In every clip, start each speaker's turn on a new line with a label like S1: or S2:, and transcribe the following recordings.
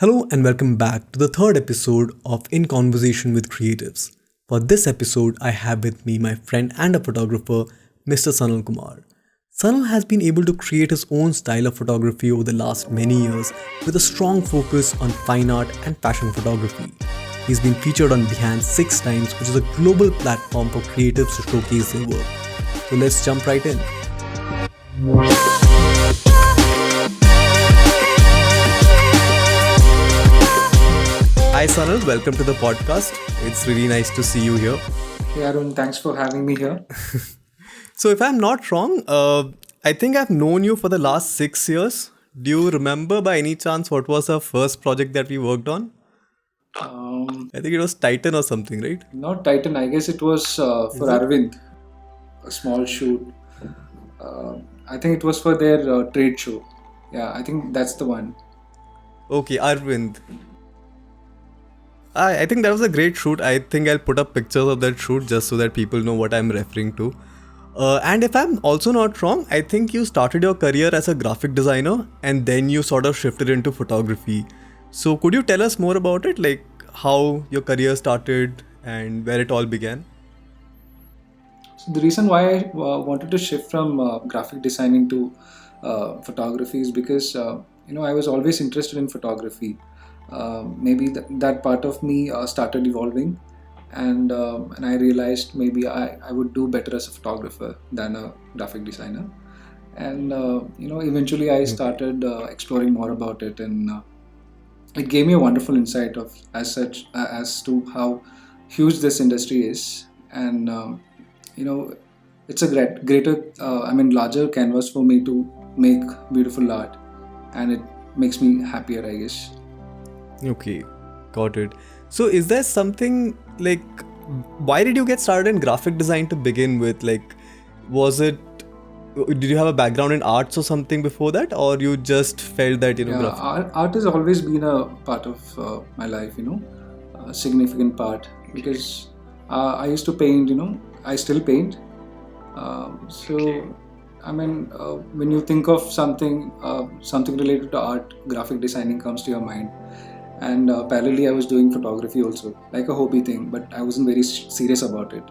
S1: Hello and welcome back to the third episode of In Conversation with Creatives. For this episode, I have with me my friend and a photographer, Mr. Sanal Kumar. Sanal has been able to create his own style of photography over the last many years with a strong focus on fine art and fashion photography. He's been featured on Behance 6 times, which is a global platform for creatives to showcase their work. So let's jump right in. Hi Sanal, welcome to the podcast. It's really nice to see you here.
S2: Hey Arun, thanks for having me here.
S1: So, if I'm not wrong, I think I've known you for the last 6 years. Do you remember by any chance what was the first project that we worked on? I think it was Titan or something, right?
S2: Not Titan, I guess it was for
S1: Is it?
S2: Arvind, a small shoot. Uh, I think it was for their trade show. Yeah, I think that's the one.
S1: Okay, Arvind. I think that was a great shoot. I think I'll put up pictures of that shoot just so that people know what I'm referring to. And if I'm also not wrong, I think you started your career as a graphic designer and then you sort of shifted into photography. So, could you tell us more about it? Like how your career started and where it all began?
S2: So the reason why I wanted to shift from graphic designing to photography is because I was always interested in photography. Maybe that part of me started evolving, and I realized maybe I would do better as a photographer than a graphic designer. And eventually I started exploring more about it, and it gave me a wonderful insight of as to how huge this industry is, and you know it's a greater larger canvas for me to make beautiful art, and it makes me happier, I guess.
S1: Okay, got it. So, is there something like why did you get started in graphic design to begin with? Like, was it did you have a background in arts or something before that, or you just felt that
S2: Yeah,
S1: graphic?
S2: art has always been a part of my life, a significant part, because I used to paint, I still paint. So, when you think of something related to art, graphic designing comes to your mind. And parallelly, I was doing photography also, like a hobby thing, but I wasn't very serious about it.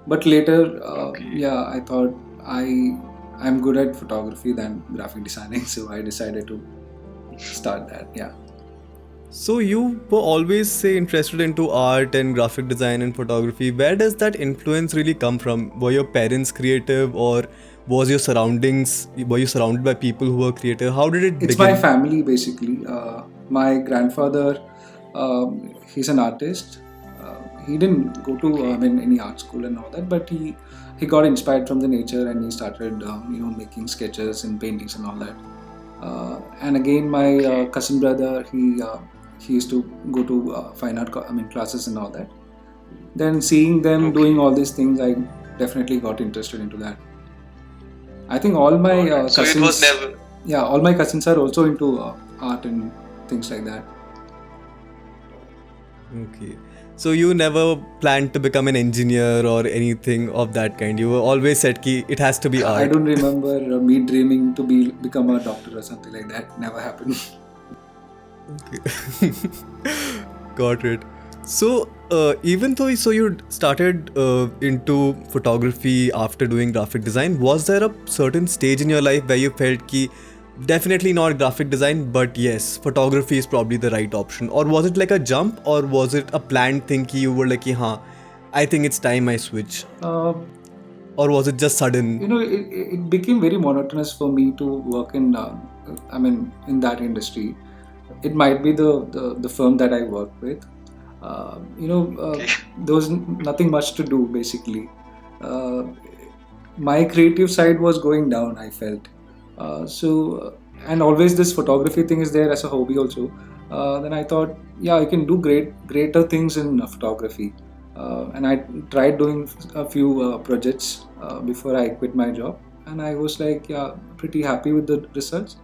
S2: But later, yeah, I thought I'm good at photography than graphic designing, so I decided to start that. Yeah.
S1: So you were always say interested into art and graphic design and photography. Where does that influence really come from? Were your parents creative or was your surroundings were you surrounded by people who were creative? How did it
S2: It's my
S1: begin?
S2: family basically. My grandfather, he's an artist. He didn't go to any art school and all that, but he got inspired from the nature, and he started making sketches and paintings and all that. And again, my cousin brother, he used to go to fine art classes and all that. Then seeing them doing all these things, I definitely got interested into that. I think all my cousins, yeah, all my cousins are also into art and things like that.
S1: Okay. So you never planned to become an engineer or anything of that kind. You were always said ki it has to be
S2: I
S1: art.
S2: don't remember me dreaming to become a doctor or something like that. Never happened.
S1: Okay. Got it. So, even though you started into photography after doing graphic design, was there a certain stage in your life where you felt ki definitely not graphic design, but yes, photography is probably the right option? Or was it like a jump, or was it a planned thing ki you were like, ki, हाँ, I think it's time I switch?
S2: Uh,
S1: Or was it just sudden?
S2: it became very monotonous for me to work in, in that industry. It might be the firm that I work with. There was nothing much to do basically. Uh, my creative side was going down, I felt. And always this photography thing is there as a hobby also. Then I thought, yeah, I can do greater things in photography. And I tried doing a few projects before I quit my job, and I was like, yeah, pretty happy with the results.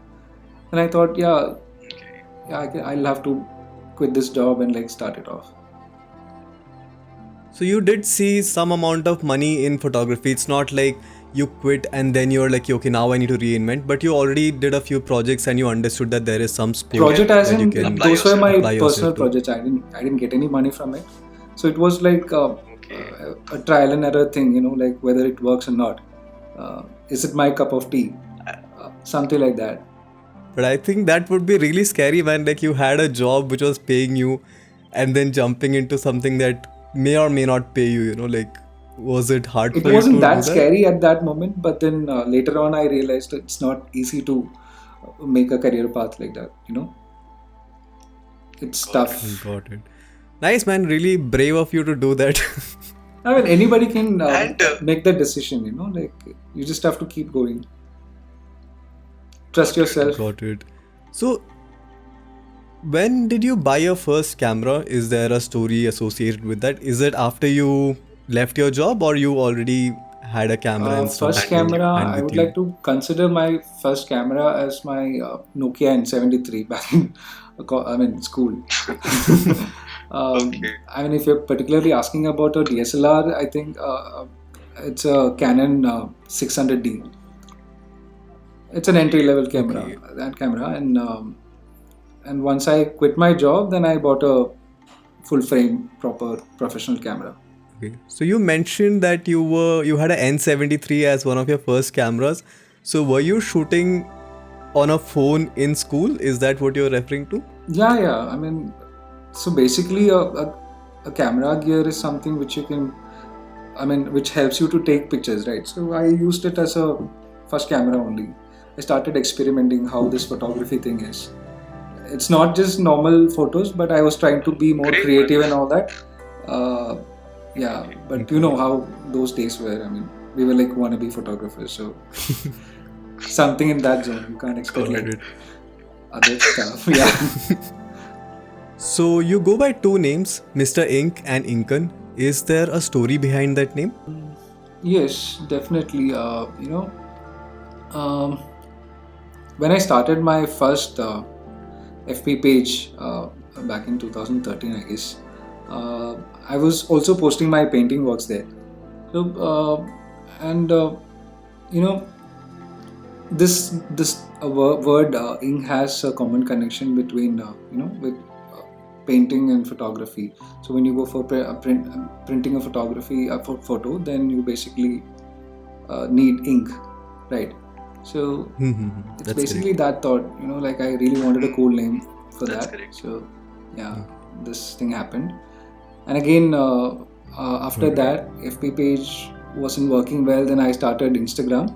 S2: And I thought, yeah, I'll have to quit this job and like start it off.
S1: So you did see some amount of money in photography. It's not like you quit and then you're like, okay, now I need to reinvent, but you already did a few projects and you understood that there is some scope
S2: Project as
S1: that you
S2: in
S1: can
S2: those were my
S1: apply yourself
S2: personal
S1: to.
S2: projects. I didn't get any money from it, so it was like a trial and error thing, like whether it works or not. Is it my cup of tea? Something like that.
S1: But I think that would be really scary, man. Like you had a job which was paying you and then jumping into something that may or may not pay you, like was it hard
S2: It
S1: for you
S2: wasn't
S1: to do
S2: that
S1: that?
S2: scary at that moment, but then later on I realized it's not easy to make a career path like that. It's tough.
S1: Got it. Nice, man. Really brave of you to do that.
S2: I mean, anybody can make that decision. Like you just have to keep going. Trust yourself.
S1: Got it. So, when did you buy your first camera? Is there a story associated with that? Is it after you left your job or you already had a camera installed
S2: First
S1: to
S2: camera,
S1: hand
S2: I
S1: with
S2: would
S1: you?
S2: like to consider my first camera as my Nokia N73 back in, school. I mean, if you're particularly asking about a DSLR, I think it's a Canon 600D. It's an entry-level camera,
S1: Okay.
S2: that camera, and once I quit my job, then I bought a full-frame, proper professional camera.
S1: Okay. So you mentioned that you had a N73 as one of your first cameras. So were you shooting on a phone in school? Is that what you're referring to?
S2: Yeah. I mean, so basically, a camera gear is something which you can, which helps you to take pictures, right? So I used it as a first camera only. I started experimenting how this photography thing is. It's not just normal photos, but I was trying to be more creative and all that. Yeah, but you know how those days were. I mean, we were like wannabe photographers, so something in that zone. You can't expect
S1: Got
S2: like
S1: it.
S2: other stuff. Yeah.
S1: So you go by two names, Mr. Ink and Inkan. Is there a story behind that name?
S2: Yes, definitely. Um, when I started my first FP page back in 2013, I guess, I was also posting my painting works there. So, and you know, this word ink has a common connection between with painting and photography. So when you go for printing a photography photo, then you basically need ink, right? So it's
S1: That's
S2: basically that thought, like I really wanted a cool name for that. So yeah, this thing happened. And again, after that, FP page wasn't working well. Then I started Instagram.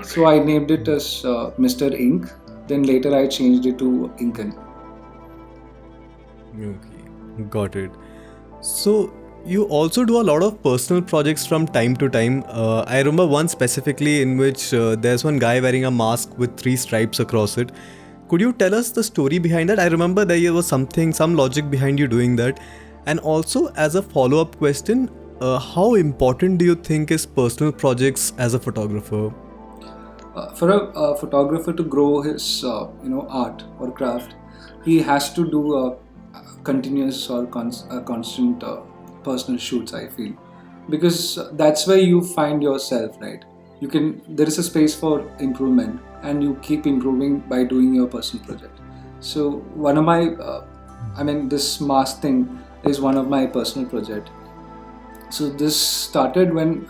S2: So I named it as Mr. Ink. Then later I changed it to Inkan.
S1: Okay, got it. So you also do a lot of personal projects from time to time. I remember one specifically in which there's one guy wearing a mask with three stripes across it. Could you tell us the story behind that? I remember there was some logic behind you doing that. And also, as a follow-up question, how important do you think is personal projects as a photographer?
S2: For a photographer to grow his art or craft, he has to do continuous or constant personal shoots, I feel, because that's where you find yourself, right? There is a space for improvement, and you keep improving by doing your personal project. So one of my this mask thing is one of my personal project. So this started when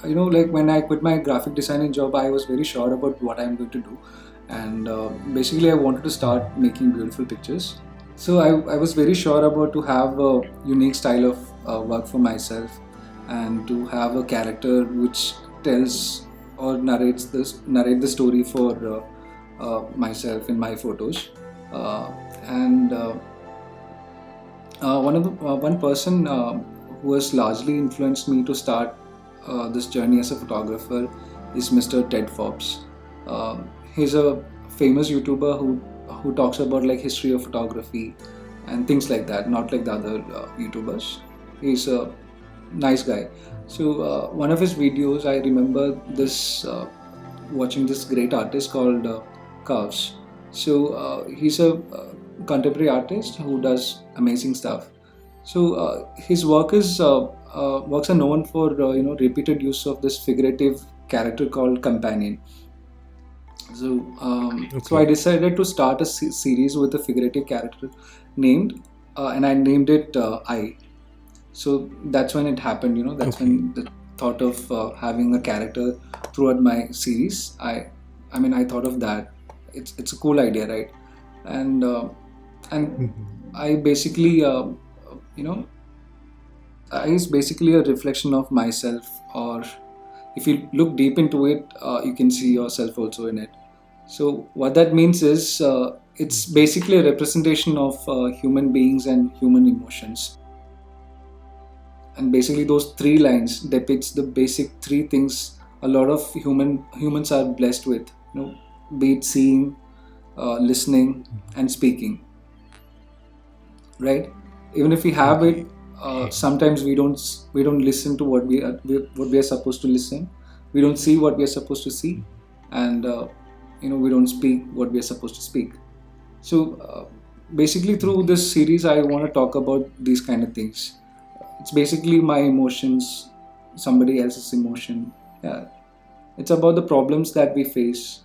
S2: when I quit my graphic designing job. I was very sure about what I'm going to do, and basically I wanted to start making beautiful pictures. So I was very sure about to have a unique style of work for myself, and to have a character which tells or narrate the story for myself in my photos. And one person who has largely influenced me to start this journey as a photographer is Mr. Ted Forbes. He's a famous YouTuber who talks about like history of photography and things like that. Not like the other YouTubers. He's a nice guy. So one of his videos, I remember this watching this great artist called Curves. So he's a contemporary artist who does amazing stuff. So his works are known for repeated use of this figurative character called Companion. So I
S1: Okay.
S2: decided to start a series with a figurative character named, and I named it I. So that's when it happened. That's
S1: Okay.
S2: when the thought of having a character throughout my series. I mean, I thought of that. It's a cool idea, right? And and
S1: Mhm.
S2: I basically, you know, I is basically a reflection of myself, or if you look deep into it, you can see yourself also in it. So what that means is it's basically a representation of human beings and human emotions. And basically those three lines depicts the basic three things a lot of humans are blessed with. Be it seeing, listening, and speaking. Right? Even if we have it,
S1: Okay.
S2: sometimes we don't listen to what we are supposed to listen. We don't see what we are supposed to see, and we don't speak what we are supposed to speak. So basically, through
S1: Okay.
S2: this series, I want to talk about these kind of things. It's basically my emotions, somebody else's emotion. Yeah, it's about the problems that we face.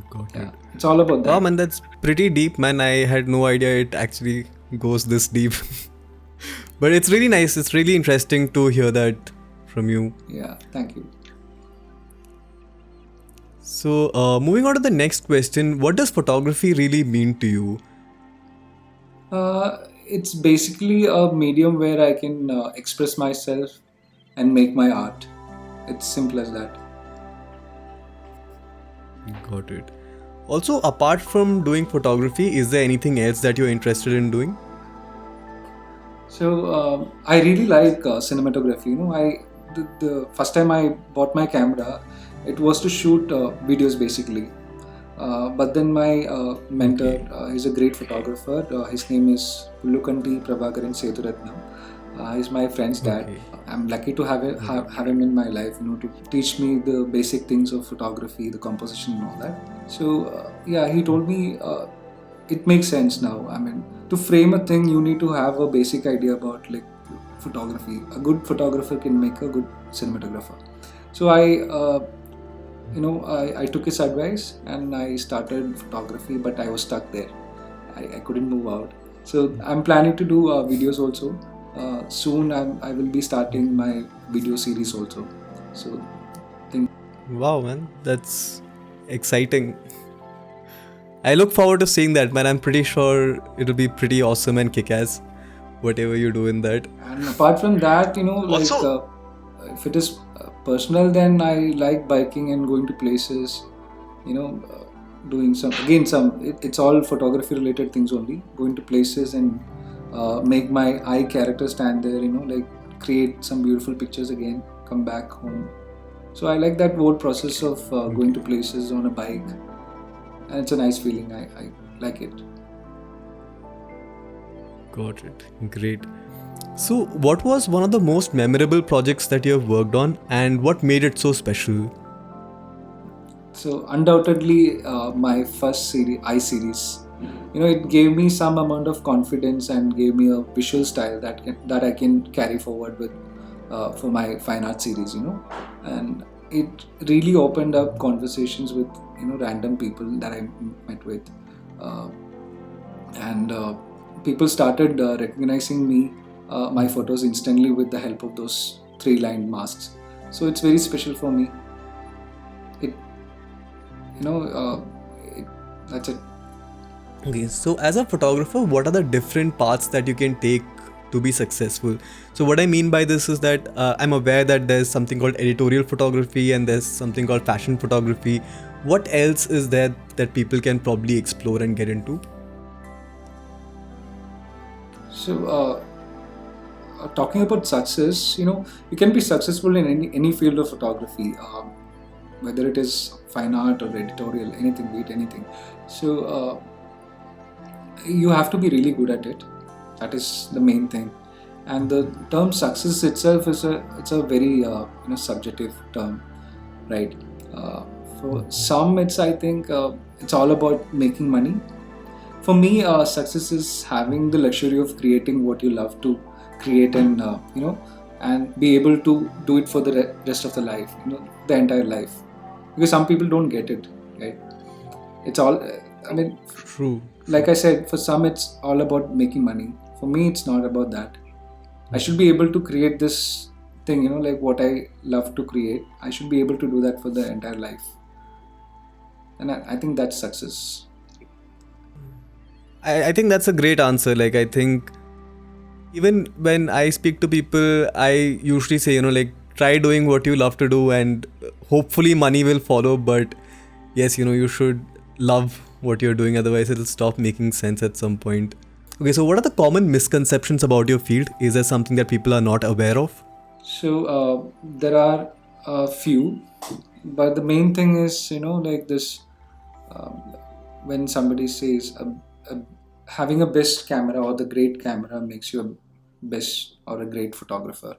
S1: Got
S2: Yeah,
S1: it.
S2: it's all about
S1: Wow,
S2: that.
S1: man, that's pretty deep, man. I had no idea it actually goes this deep. But it's really nice. It's really interesting to hear that from you.
S2: Yeah, thank you.
S1: So, moving on to the next question, what does photography really mean to you?
S2: It's basically a medium where I can express myself and make my art. It's simple as that.
S1: Got it. Also, apart from doing photography, is there anything else that you're interested in doing?
S2: So I really like cinematography. The first time I bought my camera, it was to shoot videos basically. But then my mentor,
S1: Okay.
S2: he's a great photographer. His name is Pullukanti Prabhakaran Sethuratnam. He's my friend's dad.
S1: Okay.
S2: I'm lucky to
S1: Okay.
S2: have him in my life, to teach me the basic things of photography, the composition, and all that. So yeah, he told me it makes sense now. I mean, to frame a thing, you need to have a basic idea about like photography. A good photographer can make a good cinematographer. So I took his advice and I started photography, but I was stuck there. I couldn't move out. So I'm planning to do videos also. Soon I will be starting my video series also. So think.
S1: Wow, man, that's exciting. I look forward to seeing that, man. I'm pretty sure it'll be pretty awesome and kick ass, whatever you do in that.
S2: And apart from that, like
S1: Also,
S2: if it is personal, then I like biking and going to places. Doing it's all photography related things only. Going to places and make my eye character stand there. Like create some beautiful pictures again. Come back home. So I like that whole process of going to places on a bike, and it's a nice feeling. I like it.
S1: got it. Great. So, what was one of the most memorable projects that you have worked on, and what made it so special?
S2: So undoubtedly, my first series, I series, it gave me some amount of confidence and gave me a visual style that I can carry forward with for my fine art series. And it really opened up conversations with random people that I met with, uh, and people started recognizing me, my photos instantly with the help of those three-lined masks. So it's very special for me. It you know it, that's it.
S1: Okay, so as a photographer, what are the different paths that you can take to be successful? So, what I mean by this is that I'm aware that there's something called editorial photography and there's something called fashion photography. What else is there that people can probably explore and get into?
S2: So talking about success, you can be successful in any field of photography, whether it is fine art or editorial, anything, be it anything. So you have to be really good at it. That is the main thing. And the term success itself it's a very subjective term, right? uh, for some, it's, I think, it's all about making money. For me, success is having the luxury of creating what you love to create, and and be able to do it for the rest of the life, the entire life. Because some people don't get it, right? It's all, I mean,
S1: True.
S2: like I said, for some it's all about making money. For me, it's not about that. I should be able to create this thing, like what I love to create. I should be able to do that for the entire life. And I think that's success.
S1: I think that's a great answer. Like, I think even when I speak to people, I usually say, like, try doing what you love to do and hopefully money will follow. But yes, you should love what you're doing, otherwise it'll stop making sense at some point. Okay, so what are the common misconceptions about your field? Is there something that people are not aware of?
S2: So there are a few, but the main thing is, like this, when somebody says having a best camera or the great camera makes you a best or a great photographer.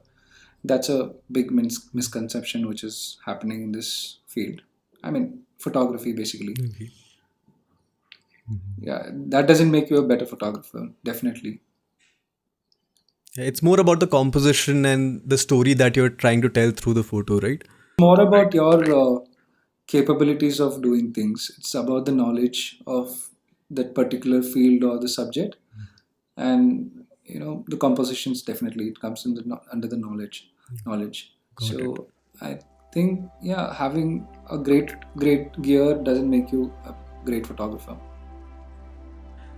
S2: That's a big misconception which is happening in this field. I mean, photography basically.
S1: Okay.
S2: Yeah, that doesn't make you a better photographer, definitely.
S1: Yeah, it's more about the composition and the story that you're trying to tell through the photo, right?
S2: More about your capabilities of doing things. It's about the knowledge of that particular field or the subject, and the compositions, definitely it comes in under the knowledge.
S1: Got it.
S2: So I think, yeah, having a great gear doesn't make you a great photographer.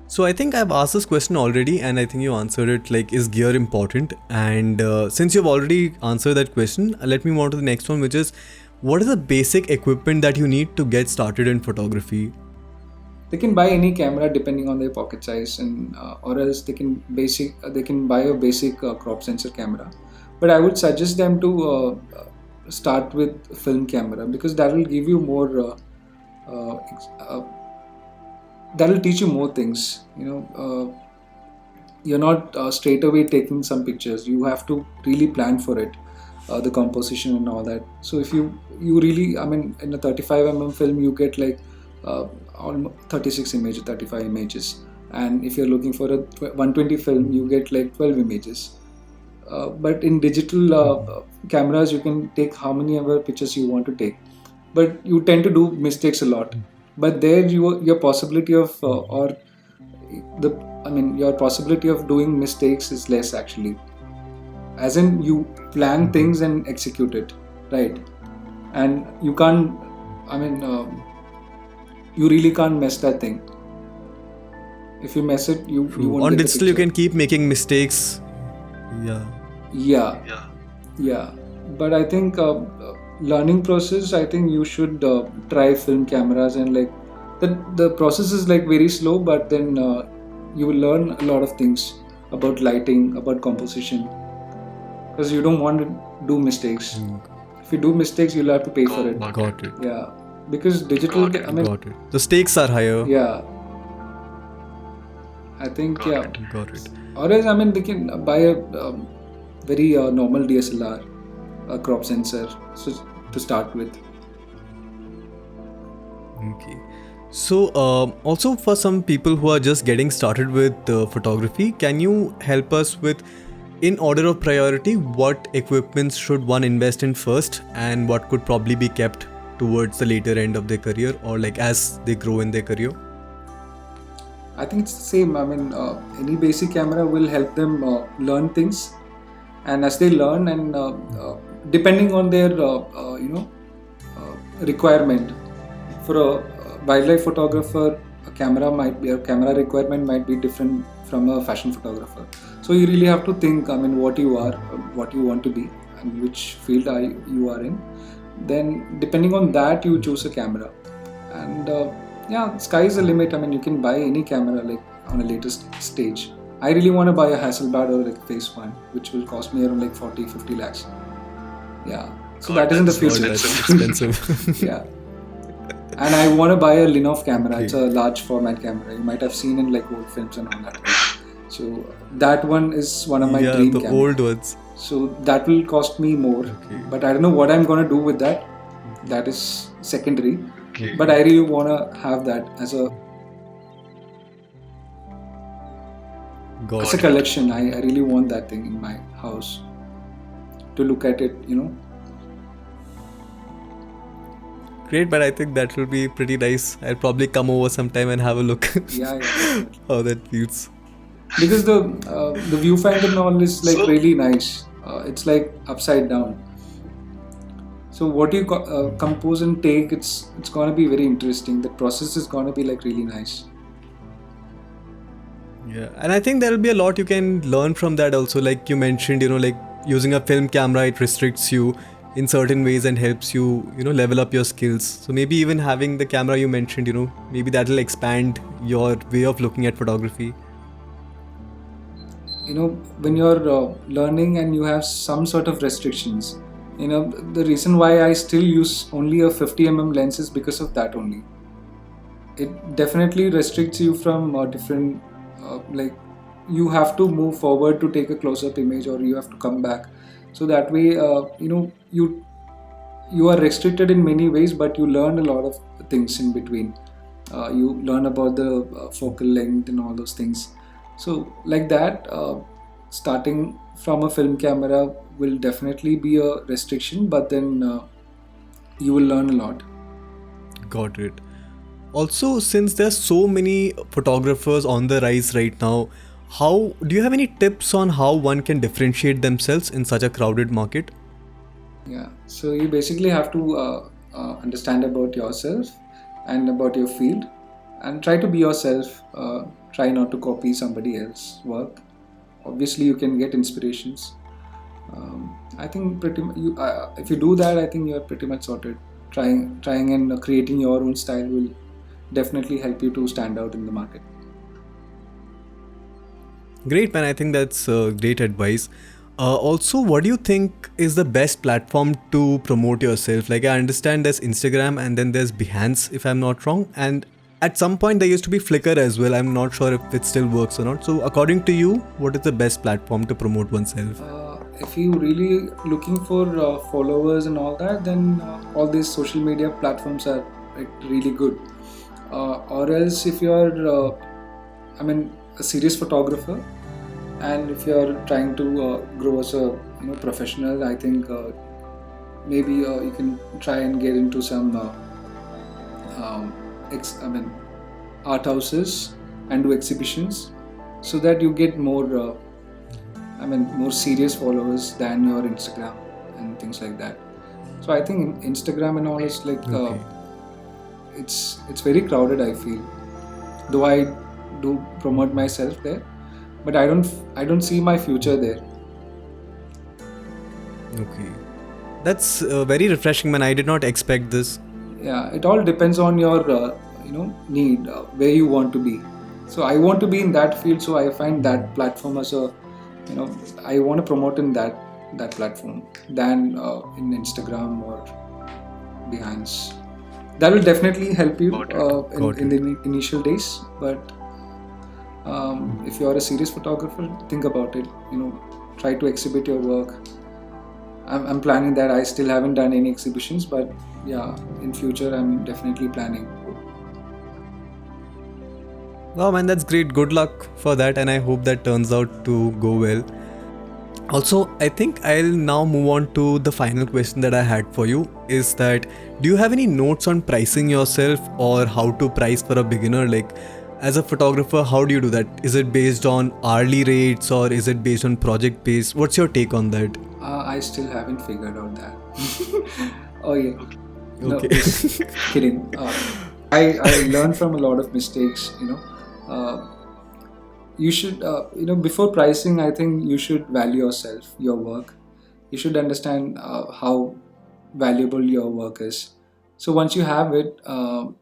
S1: So I think I've asked this question already, and I think you answered it. Like, is gear important? And since you've already answered that question, let me move on to the next one, which is, what is the basic equipment that you need to get started in photography?
S2: They can buy any camera depending on their pocket size, and or else they can buy a basic crop sensor camera. But I would suggest them to start with film camera, because that will give you more. That will teach you more things. You're not straight away taking some pictures. You have to really plan for it, the composition and all that. So if you really, I mean, in a 35 film, you get like almost 36 images, 35 images, and if you're looking for a 120 film, you get like 12 images. But in digital cameras, you can take how many ever pictures you want to take, but you tend to do mistakes a lot. But there, your possibility of your possibility of doing mistakes is less, actually. As in, you plan things and execute it, right? And you can't. You really can't mess that thing. If you mess it, you won't
S1: On
S2: get the
S1: digital, you
S2: picture.
S1: can keep making mistakes.
S2: Yeah. But I think learning process, I think you should try film cameras, and like the process is like very slow, but then you will learn a lot of things about lighting, about composition, because you don't want to do mistakes. If you do mistakes, you'll have to pay for it.
S1: Got it.
S2: Yeah, because digital,
S1: Got it. The stakes are higher.
S2: yeah, I think, yeah.
S1: Got it.
S2: Or else, they can buy a very normal DSLR, a crop sensor, to start with.
S1: Okay. So, also for some people who are just getting started with photography, can you help us with, in order of priority, what equipments should one invest in first, and what could probably be kept towards the later end of their career, or like as they grow in their career?
S2: I think it's the same. Any basic camera will help them learn things, and as they learn, and depending on their requirement, for a wildlife photographer, a camera requirement might be different from a fashion photographer. So you really have to think, what you are, what you want to be, and which field you are in. Then depending on that, you choose a camera, and sky is the limit. You can buy any camera like on a latest stage. I really want to buy a Hasselblad or like Phase 1, which will cost me around like 40-50 lakhs. Yeah, so that is in the future.
S1: That's expensive.
S2: Yeah, and I want to buy a Linoff camera. It's a large format camera. You might have seen in like old films and all that. So that one is one of my dream
S1: the
S2: cameras.
S1: old ones.
S2: So that will cost me more, but I don't know what I'm gonna do with that. That is secondary. But I really wanna have that as a collection. I really want that thing in my house. to look at it, you know.
S1: Great, but I think that will be pretty nice. I'll probably come over sometime and have a look
S2: Yeah, definitely.
S1: how that feels.
S2: Because the viewfinder and all is like really nice. It's like upside down. So what you compose and take, it's gonna be very interesting. The process is gonna be like really nice.
S1: Yeah, and I think there will be a lot you can learn from that also. Like you mentioned, like using a film camera, it restricts you in certain ways and helps you, level up your skills. So maybe even having the camera you mentioned, maybe that'll expand your way of looking at photography.
S2: You know, when you're learning and you have some sort of restrictions, you know, the reason why I still use only a 50 lens is because of that only. It definitely restricts you from different like you have to move forward to take a close-up image, or you have to come back. So that way, you know, you are restricted in many ways, but you learn a lot of things in between. You learn about the focal length and all those things. So like that, starting from a film camera will definitely be a restriction, but then you will learn a lot.
S1: Got it. Also, since there's so many photographers on the rise right now, how do you have any tips on how one can differentiate themselves in such a crowded market?
S2: Yeah, so you basically have to understand about yourself and about your field, and try to be yourself. Try not to copy somebody else's work. Obviously, you can get inspirations. I think if you do that, I think you are pretty much sorted. Trying and creating your own style will definitely help you to stand out in the market.
S1: Great, man. I think that's great advice. Also, what do you think is the best platform to promote yourself? Like, I understand there's Instagram and then there's Behance, if I'm not wrong. And at some point, there used to be Flickr as well. I'm not sure if it still works or not. So, according to you, what is the best platform to promote oneself?
S2: If you really looking for followers and all that, then all these social media platforms are like really good. Or else, if you're, I mean, a serious photographer, and if you're trying to grow as a professional, I think maybe you can try and get into some I mean, art houses and do exhibitions, so that you get more. More serious followers than your Instagram and things like that. So I think Instagram and all is like
S1: Okay.
S2: it's very crowded, I feel. Though I do promote myself there, but I don't see my future there.
S1: Okay. That's very refreshing, man. I did not expect this.
S2: Yeah, it all depends on your need, where you want to be. So I want to be in that field, so I find that platform as a I want to promote in that platform than in Instagram or Behance. That will definitely help you
S1: Got
S2: in
S1: it.
S2: the initial days. But if you are a serious photographer, think about it. Try to exhibit your work. I'm planning that. I still haven't done any exhibitions, but yeah, in future I'm definitely planning.
S1: Wow, man, that's great. Good luck for that, and I hope that turns out to go well. Also, I think I'll now move on to the final question that I had for you is that do you have any notes on pricing yourself or how to price for a beginner? Like, as a photographer, how do you do that? Is it based on hourly rates or is it based on project base? What's your take on that?
S2: I still haven't figured out that. Oh yeah, no,
S1: Okay.
S2: just kidding. I learned from a lot of mistakes. You should before pricing, I think you should value yourself, your work. You should understand how valuable your work is. So once you have it, and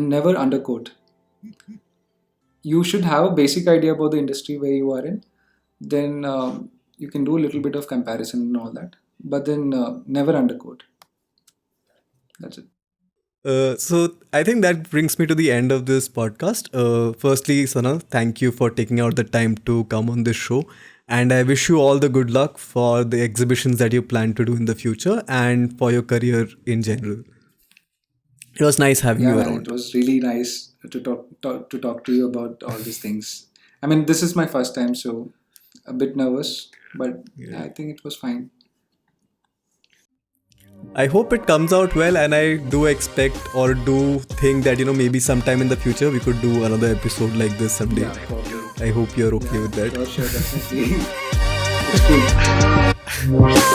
S2: never underquote. You should have a basic idea about the industry where you are in. Then you can do a little bit of comparison and all that, but then never underquote. That's it.
S1: So I think that brings me to the end of this podcast. Firstly, Sanal, thank you for taking out the time to come on this show. And I wish you all the good luck for the exhibitions that you plan to do in the future and for your career in general. It was nice having
S2: Yeah,
S1: you
S2: man, it
S1: around.
S2: was really nice to talk to you about all these things. I mean, this is my first time, so a bit nervous, but
S1: Yeah.
S2: I think it was fine.
S1: I hope it comes out well, and I do expect or do think that maybe sometime in the future we could do another episode like this someday.
S2: Yeah, probably.
S1: I hope you're okay with that.
S2: Sure, definitely. It's cool.